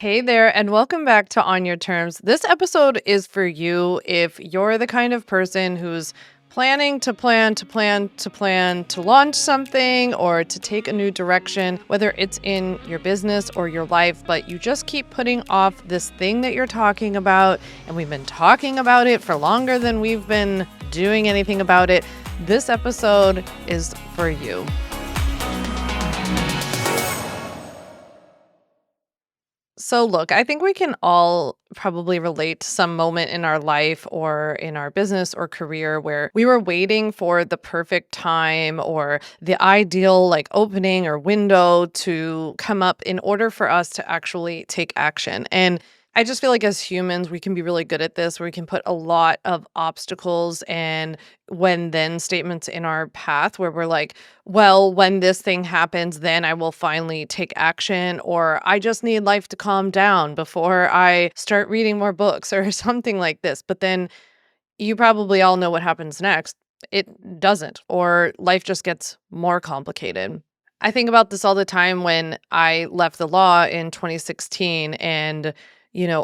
Hey there, and welcome back to On Your Terms. This episode is for you if you're the kind of person who's planning to launch something or to take a new direction, whether it's in your business or your life, but you just keep putting off this thing that you're talking about. And we've been talking about it for longer than we've been doing anything about it. This episode is for you. So, look, I think we can all probably relate to some moment in our life or in our business or career where we were waiting for the perfect time or the ideal opening or window to come up in order for us to actually take action. And I just feel like as humans, we can be really good at this, where we can put a lot of obstacles and when then statements in our path where we're like, well, when this thing happens, then I will finally take action, or I just need life to calm down before I start reading more books or something like this. But then you probably all know what happens next. It doesn't, or life just gets more complicated. I think about this all the time when I left the law in 2016 and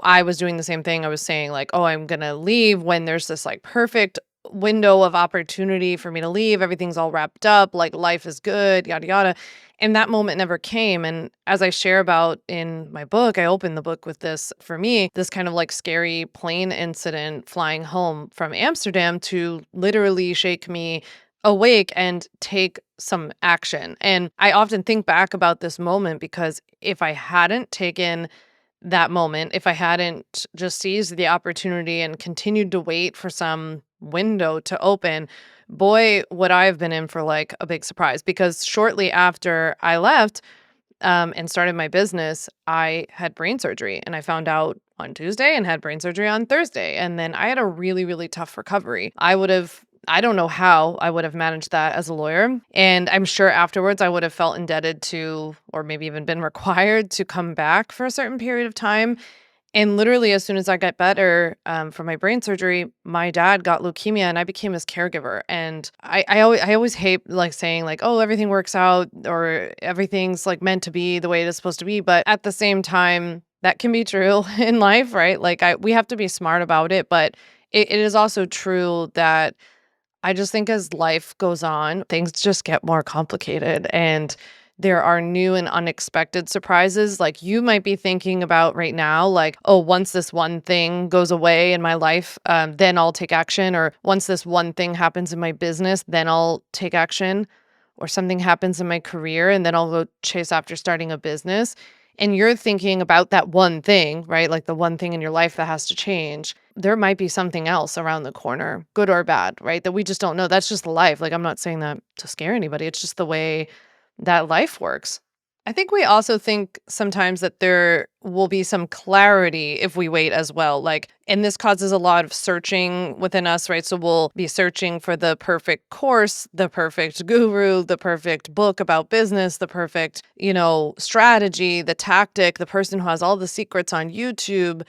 I was doing the same thing. I was saying like, "Oh, I'm going to leave when there's this perfect window of opportunity for me to leave. Everything's all wrapped up, like life is good, yada yada." And that moment never came. And as I share about in my book, I open the book with this, for me, this kind of scary plane incident flying home from Amsterdam to literally shake me awake and take some action. And I often think back about this moment because if I hadn't taken that moment, if I hadn't just seized the opportunity and continued to wait for some window to open, boy, would I have been in for a big surprise. Because shortly after I left and started my business, I had brain surgery and I found out on Tuesday and had brain surgery on Thursday. And then I had a really, really tough recovery. I don't know how I would have managed that as a lawyer. And I'm sure afterwards I would have felt indebted to, or maybe even been required to come back for a certain period of time. And literally, as soon as I got better from my brain surgery, my dad got leukemia, and I became his caregiver. And I always hate saying oh, everything works out or everything's meant to be the way it is supposed to be. But at the same time, that can be true in life, right? We have to be smart about it, but it is also true that I just think as life goes on, things just get more complicated and there are new and unexpected surprises. Like you might be thinking about right now, oh, once this one thing goes away in my life, then I'll take action. Or once this one thing happens in my business, then I'll take action. Or something happens in my career and then I'll go chase after starting a business. And you're thinking about that one thing, right? Like the one thing in your life that has to change. There might be something else around the corner, good or bad, right? That we just don't know. That's just life. I'm not saying that to scare anybody. It's just the way that life works. I think we also think sometimes that there will be some clarity if we wait as well. And this causes a lot of searching within us, right? So we'll be searching for the perfect course, the perfect guru, the perfect book about business, the perfect, strategy, the tactic, the person who has all the secrets on YouTube.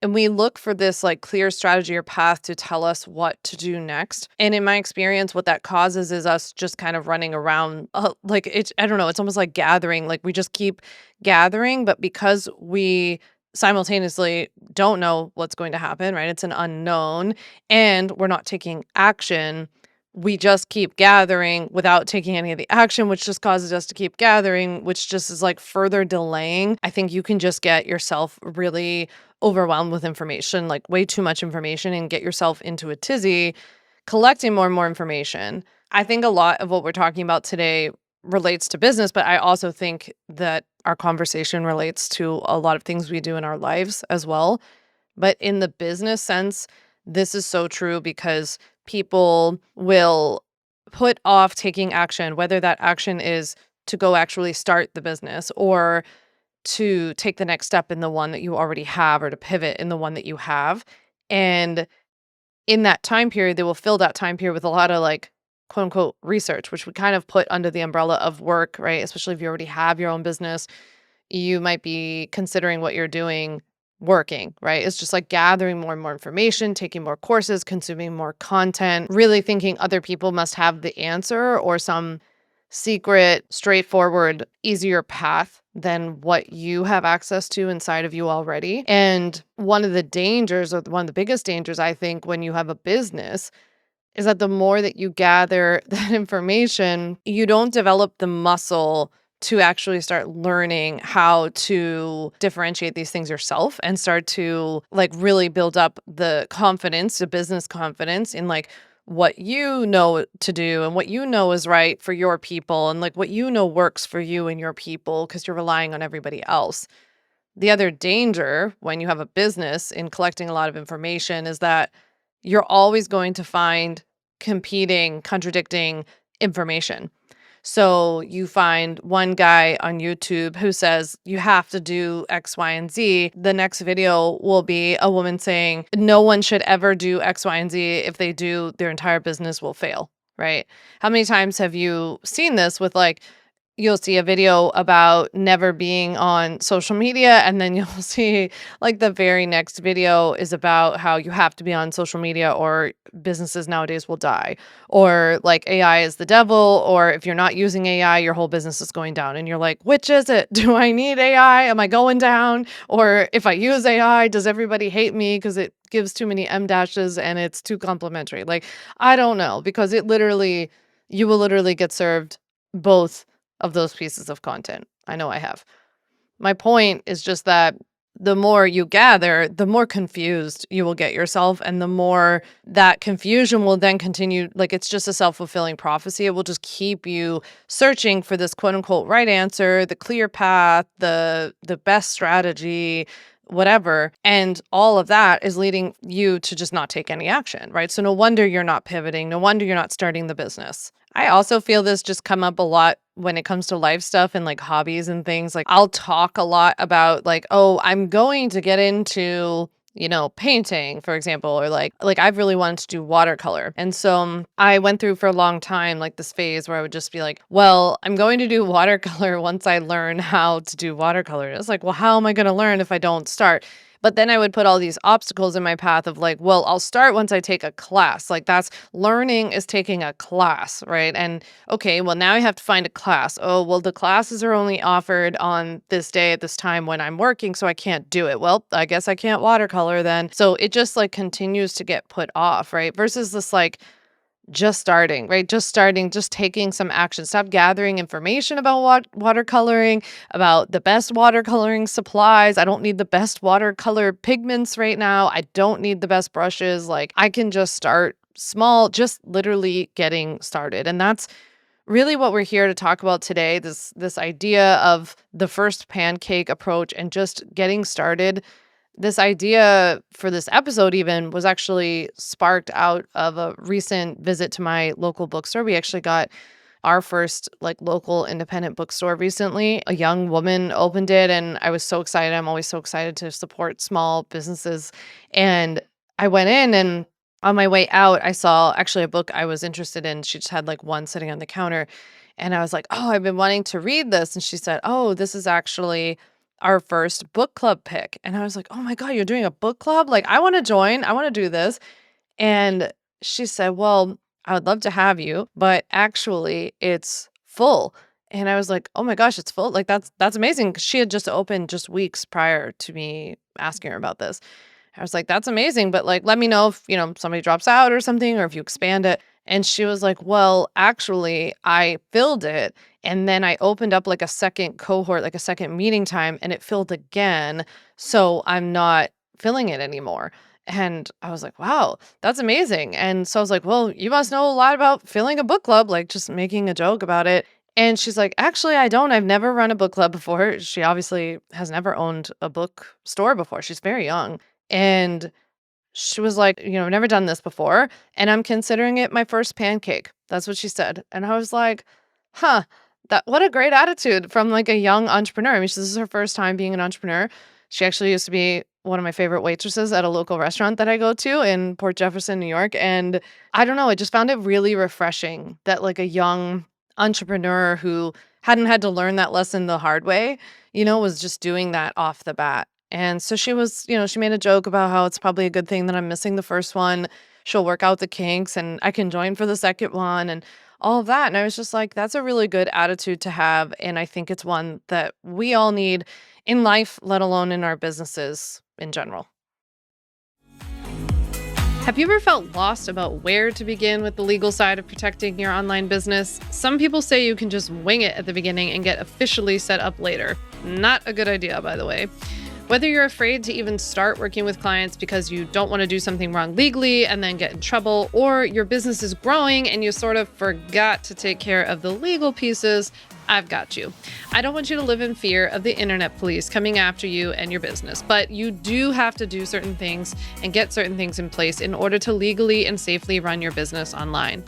And we look for this clear strategy or path to tell us what to do next. And in my experience, what that causes is us just kind of running around I don't know, it's almost like gathering. We just keep gathering, but because we simultaneously don't know what's going to happen, right? It's an unknown and we're not taking action. We just keep gathering without taking any of the action, which just causes us to keep gathering, which just is further delaying. I think you can just get yourself really overwhelmed with information, way too much information, and get yourself into a tizzy collecting more and more information. I think a lot of what we're talking about today relates to business, but I also think that our conversation relates to a lot of things we do in our lives as well. But in the business sense, this is so true because people will put off taking action, whether that action is to go actually start the business or to take the next step in the one that you already have or to pivot in the one that you have. And in that time period, they will fill that time period with a lot of quote unquote research, which we kind of put under the umbrella of work, right? Especially if you already have your own business, you might be considering what you're doing working, right? It's just gathering more and more information, taking more courses, consuming more content, really thinking other people must have the answer or some secret, straightforward, easier path than what you have access to inside of you already. And one of the dangers, or one of the biggest dangers, I think, when you have a business is that the more that you gather that information, you don't develop the muscle to actually start learning how to differentiate these things yourself and start to like really build up the confidence, the business confidence in like what you know to do and what you know is right for your people and like what you know works for you and your people because you're relying on everybody else. The other danger when you have a business in collecting a lot of information is that you're always going to find competing, contradicting information. So you find one guy on YouTube who says you have to do X, Y, and Z. The next video will be a woman saying no one should ever do X, Y, and Z. If they do, their entire business will fail, right? How many times have you seen this with like, you'll see a video about never being on social media, and then you'll see like the very next video is about how you have to be on social media or businesses nowadays will die, or like AI is the devil, or if you're not using AI, your whole business is going down. And you're like, which is it? Do I need AI? Am I going down? Or if I use AI, does everybody hate me because it gives too many M dashes and it's too complimentary? Like, I don't know, because you will literally get served both of those pieces of content. I know I have. My point is just that the more you gather, the more confused you will get yourself, and the more that confusion will then continue. Like it's just a self-fulfilling prophecy. It will just keep you searching for this quote unquote right answer, the clear path, the best strategy, whatever. And all of that is leading you to just not take any action, right? So no wonder you're not pivoting. No wonder you're not starting the business. I also feel this just come up a lot when it comes to life stuff and like hobbies and things. Like I'll talk a lot about like, oh, I'm going to get into, painting, for example, or like I've really wanted to do watercolor. And so I went through for a long time like this phase where I would just be like, well, I'm going to do watercolor once I learn how to do watercolor. It's like, well, how am I going to learn if I don't start? But then I would put all these obstacles in my path of like, well, I'll start once I take a class. Like that's learning is taking a class, right? And okay, well, now I have to find a class. Oh, well, the classes are only offered on this day at this time when I'm working, so I can't do it. Well, I guess I can't watercolor then. So it just like continues to get put off, right? Versus this like just starting, right? Just starting, just taking some action. Stop gathering information about watercoloring, about the best watercoloring supplies. I don't need the best watercolor pigments right now. I don't need the best brushes. Like I can just start small, just literally getting started. And that's really what we're here to talk about today, this idea of the first pancake approach and just getting started. This idea for this episode even was actually sparked out of a recent visit to my local bookstore. We actually got our first like local independent bookstore recently. A young woman opened it and I was so excited. I'm always so excited to support small businesses. And I went in, and on my way out, I saw actually a book I was interested in. She just had like one sitting on the counter. And I was like, oh, I've been wanting to read this. And she said, oh, this is actually our first book club pick. And I was like, oh my God, you're doing a book club? Like, I want to join. I want to do this. And she said, well, I would love to have you, but actually it's full. And I was like, oh my gosh, it's full. Like that's amazing. 'Cause she had just opened just weeks prior to me asking her about this. I was like, that's amazing, but like let me know if, somebody drops out or something or if you expand it. And she was like, well, actually, I filled it and then I opened up like a second cohort, like a second meeting time, and it filled again. So I'm not filling it anymore. And I was like, wow, that's amazing. And so I was like, well, you must know a lot about filling a book club, like just making a joke about it. And she's like, actually, I don't. I've never run a book club before. She obviously has never owned a bookstore before. She's very young. And she was like, I've never done this before, and I'm considering it my first pancake. That's what she said. And I was like, huh, what a great attitude from like a young entrepreneur. I mean, this is her first time being an entrepreneur. She actually used to be one of my favorite waitresses at a local restaurant that I go to in Port Jefferson, New York. And I don't know, I just found it really refreshing that like a young entrepreneur who hadn't had to learn that lesson the hard way, was just doing that off the bat. And so she was, she made a joke about how it's probably a good thing that I'm missing the first one. She'll work out the kinks and I can join for the second one and all of that. And I was just like, that's a really good attitude to have. And I think it's one that we all need in life, let alone in our businesses in general. Have you ever felt lost about where to begin with the legal side of protecting your online business? Some people say you can just wing it at the beginning and get officially set up later. Not a good idea, by the way. Whether you're afraid to even start working with clients because you don't want to do something wrong legally and then get in trouble, or your business is growing and you sort of forgot to take care of the legal pieces, I've got you. I don't want you to live in fear of the internet police coming after you and your business, but you do have to do certain things and get certain things in place in order to legally and safely run your business online.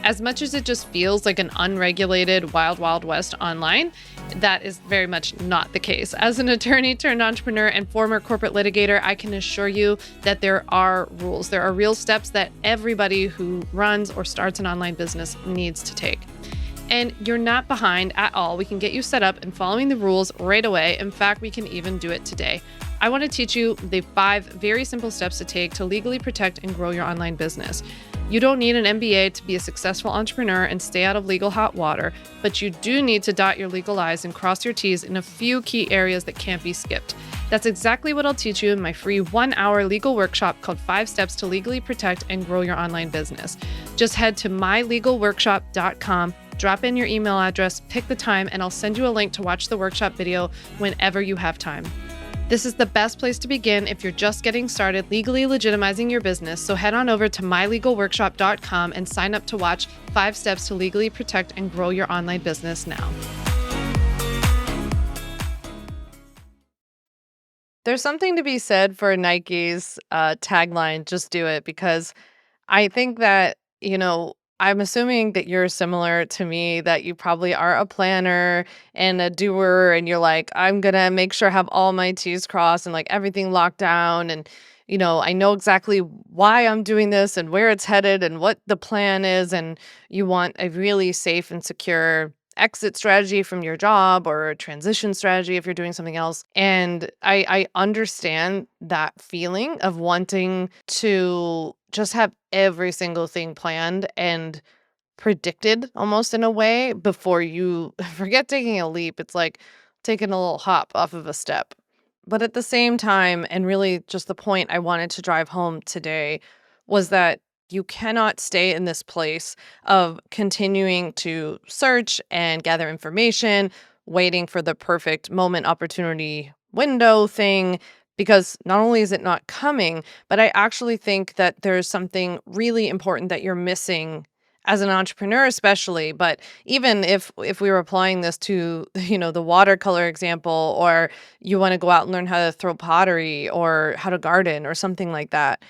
As much as it just feels like an unregulated wild, wild west online, that is very much not the case. As an attorney turned entrepreneur and former corporate litigator, I can assure you that there are rules. There are real steps that everybody who runs or starts an online business needs to take. And you're not behind at all. We can get you set up and following the rules right away. In fact, we can even do it today. I want to teach you the 5 very simple steps to take to legally protect and grow your online business. You don't need an MBA to be a successful entrepreneur and stay out of legal hot water, but you do need to dot your legal I's and cross your T's in a few key areas that can't be skipped. That's exactly what I'll teach you in my free 1-hour legal workshop called 5 Steps to Legally Protect and Grow Your Online Business. Just head to mylegalworkshop.com, drop in your email address, pick the time, and I'll send you a link to watch the workshop video whenever you have time. This is the best place to begin if you're just getting started legally legitimizing your business, so head on over to mylegalworkshop.com and sign up to watch 5 Steps to Legally Protect and Grow Your Online Business now. There's something to be said for Nike's tagline, "Just do it," because I think that, I'm assuming that you're similar to me, that you probably are a planner and a doer, and you're like, I'm gonna make sure I have all my T's crossed and like everything locked down. And, I know exactly why I'm doing this and where it's headed and what the plan is. And you want a really safe and secure exit strategy from your job or a transition strategy if you're doing something else. And I understand that feeling of wanting to just have every single thing planned and predicted almost in a way before you forget taking a leap. It's like taking a little hop off of a step. But at the same time, and really just the point I wanted to drive home today was that you cannot stay in this place of continuing to search and gather information, waiting for the perfect moment, opportunity, window thing, because not only is it not coming, but I actually think that there's something really important that you're missing as an entrepreneur especially. But even if we were applying this to, the watercolor example, or you want to go out and learn how to throw pottery or how to garden or something like that,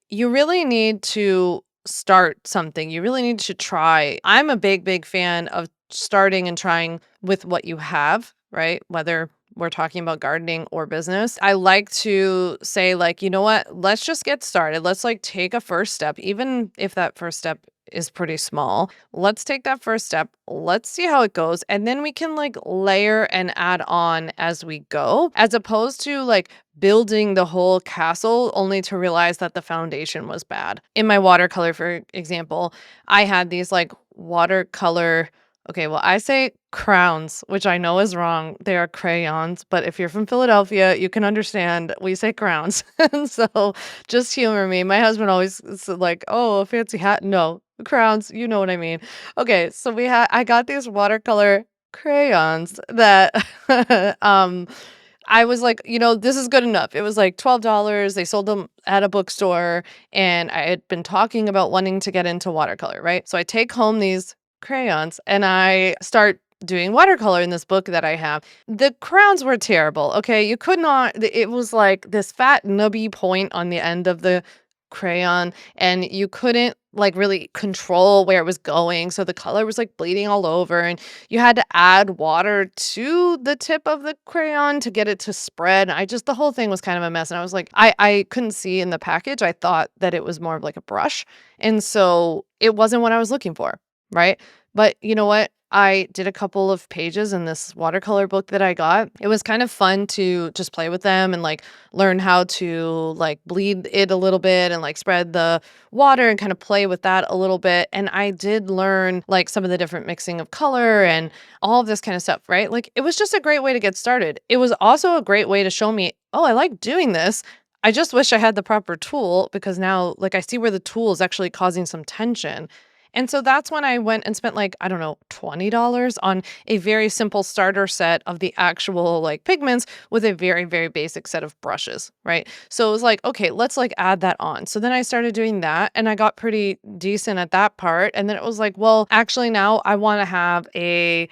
you really need to start something. You really need to try. I'm a big, big fan of starting and trying with what you have, right? Whether we're talking about gardening or business. I like to say, like, you know what? Let's just get started. Let's like take a first step, even if that first step is pretty small. Let's take that first step. Let's see how it goes. And then we can like layer and add on as we go, as opposed to like building the whole castle only to realize that the foundation was bad. In my watercolor, for example, I had these like watercolor. Okay, well, I say crowns, which I know is wrong. They are crayons, but if you're from Philadelphia, you can understand we say crowns. And so just humor me. My husband always said like, "Oh, a fancy hat." No, crowns, you know what I mean. Okay, so I got these watercolor crayons that I was like, this is good enough. It was like $12. They sold them at a bookstore, and I had been talking about wanting to get into watercolor, right? So I take home these crayons and I start doing watercolor in this book that I have. The crowns were terrible. Okay. You could not, it was like this fat nubby point on the end of the crayon, and you couldn't like really control where it was going. So the color was like bleeding all over, and you had to add water to the tip of the crayon to get it to spread. The whole thing was kind of a mess. And I was like, I couldn't see in the package. I thought that it was more of like a brush. And so it wasn't what I was looking for. Right. But you know what? I did a couple of pages in this watercolor book that I got. It was kind of fun to just play with them and like learn how to like bleed it a little bit and like spread the water and kind of play with that a little bit. And I did learn like some of the different mixing of color and all of this kind of stuff, right? Like it was just a great way to get started. It was also a great way to show me, oh, I like doing this. I just wish I had the proper tool because now like I see where the tool is actually causing some tension. And so that's when I went and spent like, I don't know, $20 on a very simple starter set of the actual like pigments with a very, very basic set of brushes, right? So it was like, okay, let's like add that on. So then I started doing that and I got pretty decent at that part. And then it was like, well, actually now I want to have a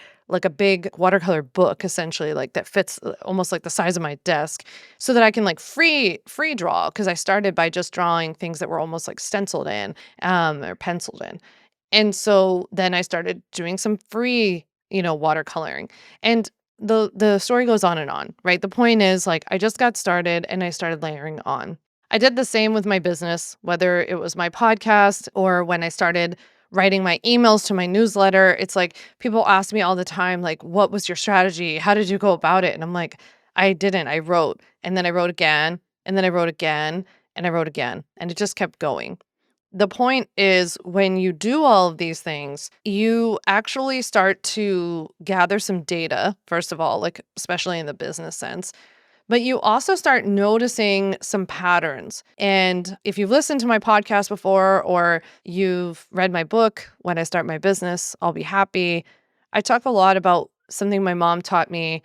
big watercolor book essentially like that fits almost like the size of my desk so that I can like free draw because I started by just drawing things that were almost like stenciled in or penciled in. And so then I started doing some free, watercoloring. And the story goes on and on, right? The point is like I just got started and I started layering on. I did the same with my business, whether it was my podcast or when I started writing my emails to my newsletter. It's like people ask me all the time like what was your strategy? How did you go about it? And I'm like I didn't. I wrote and then I wrote again and then I wrote again and I wrote again and it just kept going. The point is when you do all of these things, you actually start to gather some data, first of all, like especially in the business sense, but you also start noticing some patterns. And if you've listened to my podcast before or you've read my book, When I Start My Business, I'll Be Happy, I talk a lot about something my mom taught me.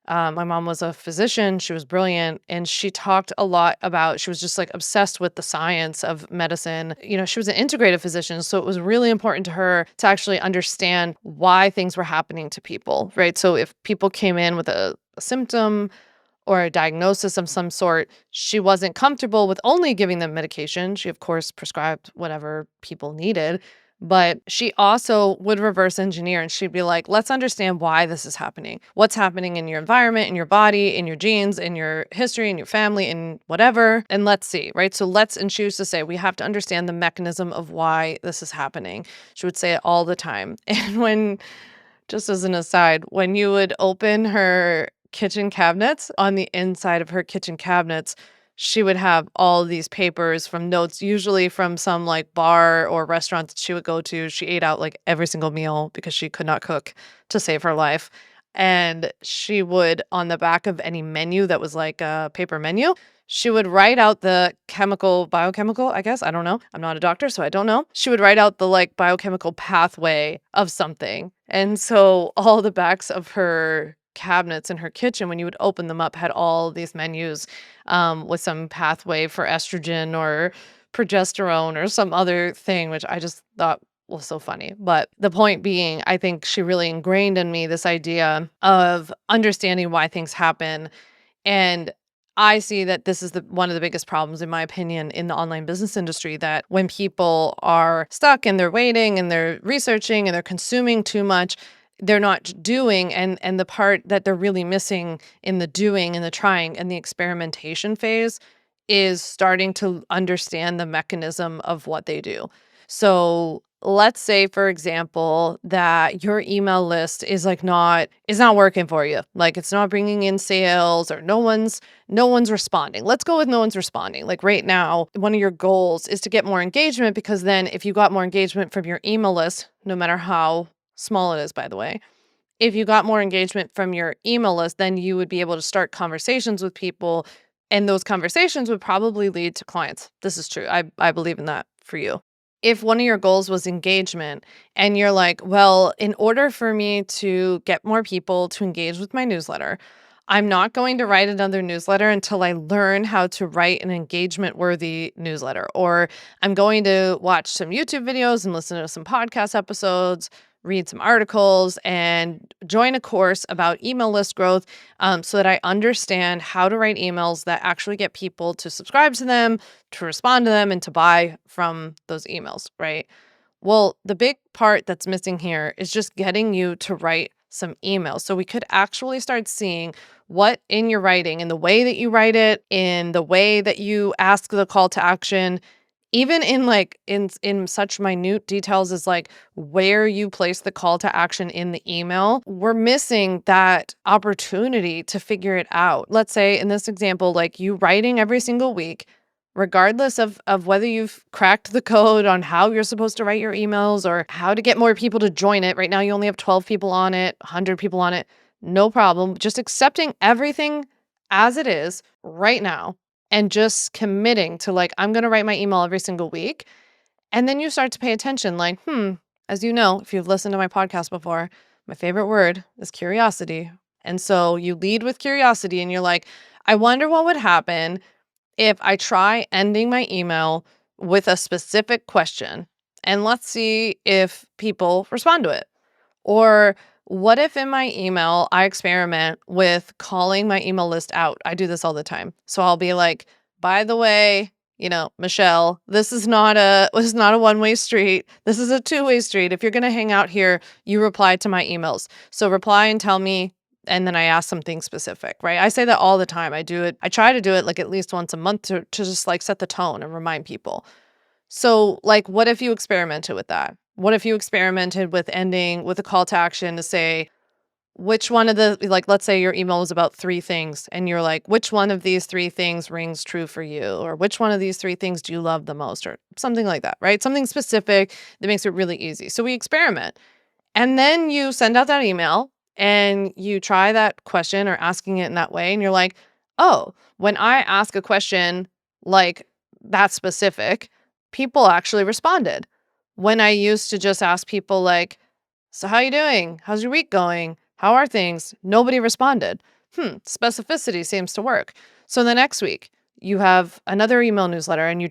My mom was a physician. She was brilliant. And she talked a lot about, she was just like obsessed with the science of medicine. She was an integrative physician. So it was really important to her to actually understand why things were happening to people, right? So if people came in with a symptom, or a diagnosis of some sort, she wasn't comfortable with only giving them medication. She, of course, prescribed whatever people needed, but she also would reverse engineer and she'd be like, let's understand why this is happening. What's happening in your environment, in your body, in your genes, in your history, in your family, in whatever. And let's see, right? So and she used to say, we have to understand the mechanism of why this is happening. She would say it all the time. And just as an aside, when you would open her kitchen cabinets, on the inside of her kitchen cabinets, she would have all these papers from notes, usually from some like bar or restaurant that she would go to. She ate out like every single meal because she could not cook to save her life. And she would, on the back of any menu that was like a paper menu, she would write out the biochemical, I guess. I don't know. I'm not a doctor, so I don't know. She would write out the like biochemical pathway of something. And so all the backs of her cabinets in her kitchen, when you would open them up, had all these menus with some pathway for estrogen or progesterone or some other thing, which I just thought was so funny. But the point being, I think she really ingrained in me this idea of understanding why things happen. And I see that this is one of the biggest problems, in my opinion, in the online business industry, that when people are stuck and they're waiting and they're researching and they're consuming too much, they're not doing. And the part that they're really missing in the doing and the trying and the experimentation phase is starting to understand the mechanism of what they do. So let's say, for example, that your email list is not working for you. Like it's not bringing in sales or no one's responding. Let's go with no one's responding. Like right now, one of your goals is to get more engagement because then if you got more engagement from your email list, no matter how small it is, by the way, if you got more engagement from your email list, then you would be able to start conversations with people and those conversations would probably lead to clients. This is true. I believe in that for you. If one of your goals was engagement and you're like, well, in order for me to get more people to engage with my newsletter, I'm not going to write another newsletter until I learn how to write an engagement worthy newsletter. Or I'm going to watch some YouTube videos and listen to some podcast episodes, read some articles, and join a course about email list growth so that I understand how to write emails that actually get people to subscribe to them, to respond to them, and to buy from those emails, right? Well, the big part that's missing here is just getting you to write some emails. So we could actually start seeing what in your writing, in the way that you write it, in the way that you ask the call to action, Even in, like, in such minute details as, like, where you place the call to action in the email, we're missing that opportunity to figure it out. Let's say in this example, like, you writing every single week, regardless of whether you've cracked the code on how you're supposed to write your emails or how to get more people to join it. Right now, you only have 12 people on it, 100 people on it, no problem. Just accepting everything as it is right now and just committing to like, I'm going to write my email every single week. And then you start to pay attention like, as you know, if you've listened to my podcast before, my favorite word is curiosity. And so you lead with curiosity and you're like, I wonder what would happen if I try ending my email with a specific question and let's see if people respond to it. Or what if in my email, I experiment with calling my email list out? I do this all the time. So I'll be like, by the way, Michelle, this is not a one-way street. This is a two-way street. If you're going to hang out here, you reply to my emails. So reply and tell me and then I ask something specific, right? I say that all the time. I do it. I try to do it like at least once a month to just like set the tone and remind people. So, like, what if you experimented with that? What if you experimented with ending with a call to action to say, which one of the, like, let's say your email is about three things, and you're like, which one of these three things rings true for you? Or which one of these three things do you love the most? Or something like that, right? Something specific that makes it really easy. So we experiment. And then you send out that email and you try that question or asking it in that way. And you're like, oh, when I ask a question like that specific, people actually responded. When I used to just ask people like, so how you doing? How's your week going? How are things? Nobody responded. Specificity seems to work. So the next week, you have another email newsletter and you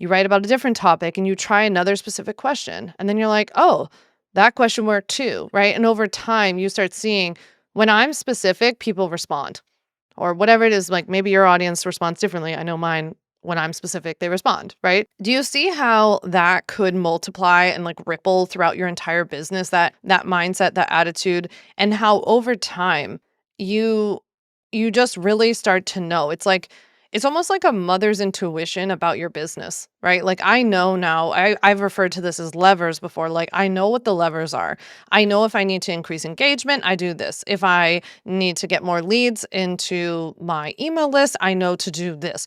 write about a different topic and you try another specific question. And then you're like, oh, that question worked too, right? And over time, you start seeing when I'm specific, people respond or whatever it is, like maybe your audience responds differently. I know mine, when I'm specific, they respond, right? Do you see how that could multiply and like ripple throughout your entire business, that mindset, that attitude, and how over time you you just really start to know. It's almost like a mother's intuition about your business, right? Like I know now, I've referred to this as levers before. Like I know what the levers are. I know if I need to increase engagement, I do this. If I need to get more leads into my email list, I know to do this.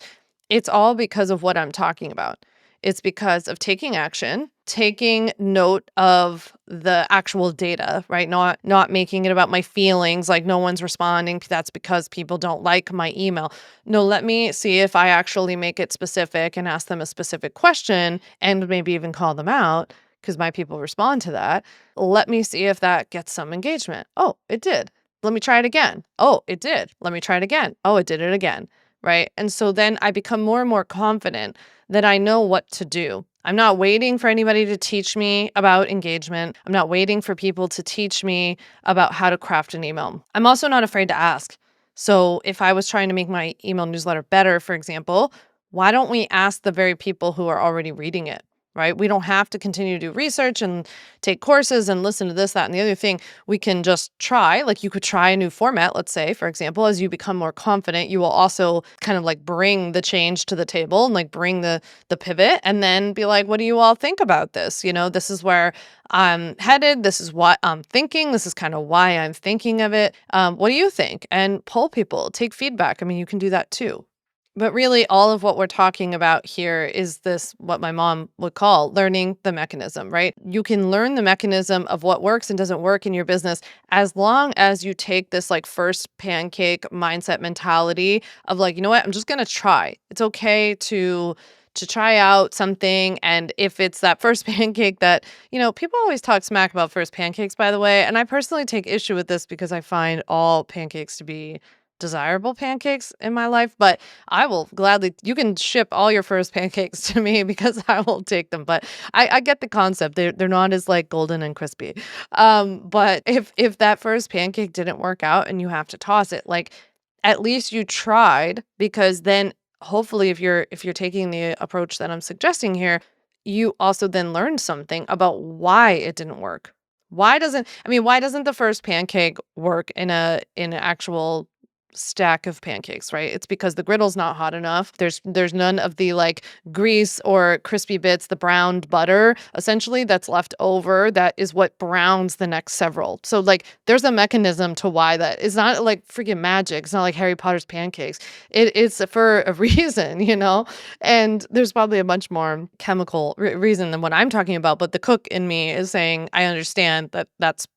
It's all because of what I'm talking about. It's because of taking action, taking note of the actual data, right? Not making it about my feelings, like no one's responding. That's because people don't like my email. No, let me see if I actually make it specific and ask them a specific question and maybe even call them out because my people respond to that. Let me see if that gets some engagement. Oh, it did. Let me try it again. Oh, it did. Let me try it again. Oh, it did it again. Right. And so then I become more and more confident that I know what to do. I'm not waiting for anybody to teach me about engagement. I'm not waiting for people to teach me about how to craft an email. I'm also not afraid to ask. So if I was trying to make my email newsletter better, for example, why don't we ask the very people who are already reading it? Right? We don't have to continue to do research and take courses and listen to this, that, and the other thing. We can just try, like you could try a new format, let's say, for example, as you become more confident, you will also kind of like bring the change to the table and like bring the pivot and then be like, what do you all think about this? This is where I'm headed. This is what I'm thinking. This is kind of why I'm thinking of it. What do you think? And poll people, take feedback. I mean, you can do that too. But really, all of what we're talking about here is this, what my mom would call learning the mechanism, right? You can learn the mechanism of what works and doesn't work in your business as long as you take this like first pancake mindset mentality of like, you know what, I'm just going to try. It's okay to try out something. And if it's that first pancake that, people always talk smack about first pancakes, by the way. And I personally take issue with this because I find all pancakes to be desirable pancakes in my life, but I will gladly, you can ship all your first pancakes to me because I will take them. But I get the concept. They're not as like golden and crispy. But if that first pancake didn't work out and you have to toss it, like at least you tried because then hopefully if you're taking the approach that I'm suggesting here, you also then learned something about why it didn't work. Why doesn't the first pancake work in an actual stack of pancakes, right? It's because the griddle's not hot enough. There's none of the like grease or crispy bits, the browned butter essentially that's left over. That is what browns the next several. So like there's a mechanism to why that. It's not like freaking magic. It's not like Harry Potter's pancakes. It's for a reason, And there's probably a bunch more chemical reason than what I'm talking about. But the cook in me is saying, I understand that that's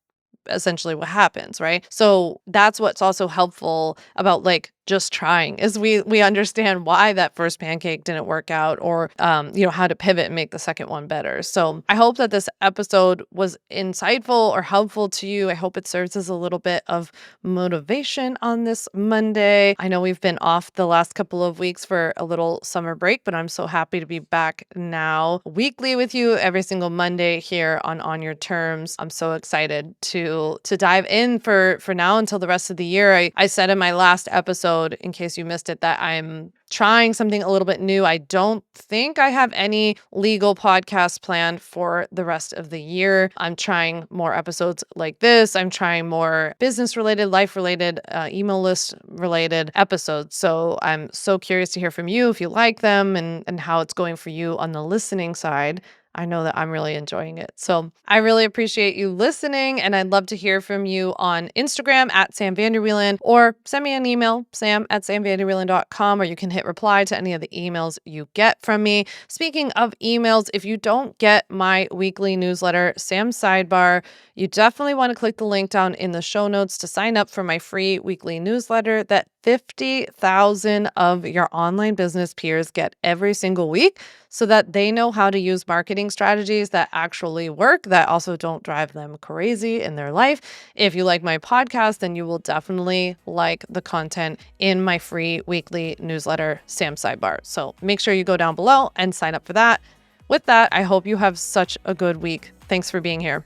essentially what happens, right? So that's what's also helpful about like just trying is we understand why that first pancake didn't work out or how to pivot and make the second one better. So I hope that this episode was insightful or helpful to you. I hope it serves as a little bit of motivation on this Monday. I know we've been off the last couple of weeks for a little summer break, but I'm so happy to be back now weekly with you every single Monday here on Your Terms. I'm so excited to dive in for now until the rest of the year. I said in my last episode, in case you missed it, that I'm trying something a little bit new. I don't think I have any legal podcasts planned for the rest of the year. I'm trying more episodes like this. I'm trying more business related, life related, email list related episodes. So I'm so curious to hear from you if you like them and how it's going for you on the listening side. I know that I'm really enjoying it. So I really appreciate you listening, and I'd love to hear from you on Instagram at Sam Vander Wielen, or send me an email, sam@samvanderwielen.com, or you can hit reply to any of the emails you get from me. Speaking of emails, if you don't get my weekly newsletter, Sam Sidebar, you definitely want to click the link down in the show notes to sign up for my free weekly newsletter that 50,000 of your online business peers get every single week so that they know how to use marketing strategies that actually work, that also don't drive them crazy in their life. If you like my podcast, then you will definitely like the content in my free weekly newsletter, Sam Sidebar. So make sure you go down below and sign up for that. With that, I hope you have such a good week. Thanks for being here.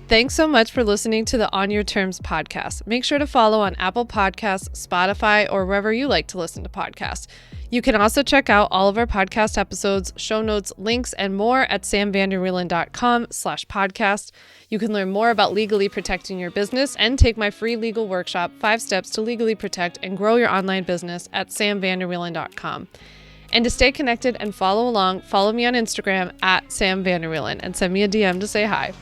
Thanks so much for listening to the On Your Terms podcast. Make sure to follow on Apple Podcasts, Spotify, or wherever you like to listen to podcasts. You can also check out all of our podcast episodes, show notes, links, and more at samvanderwielen.com/podcast. You can learn more about legally protecting your business and take my free legal workshop, 5 Steps to Legally Protect and Grow Your Online Business at samvanderwielen.com. And to stay connected and follow along, follow me on Instagram at Sam Vander Wielen and send me a DM to say hi.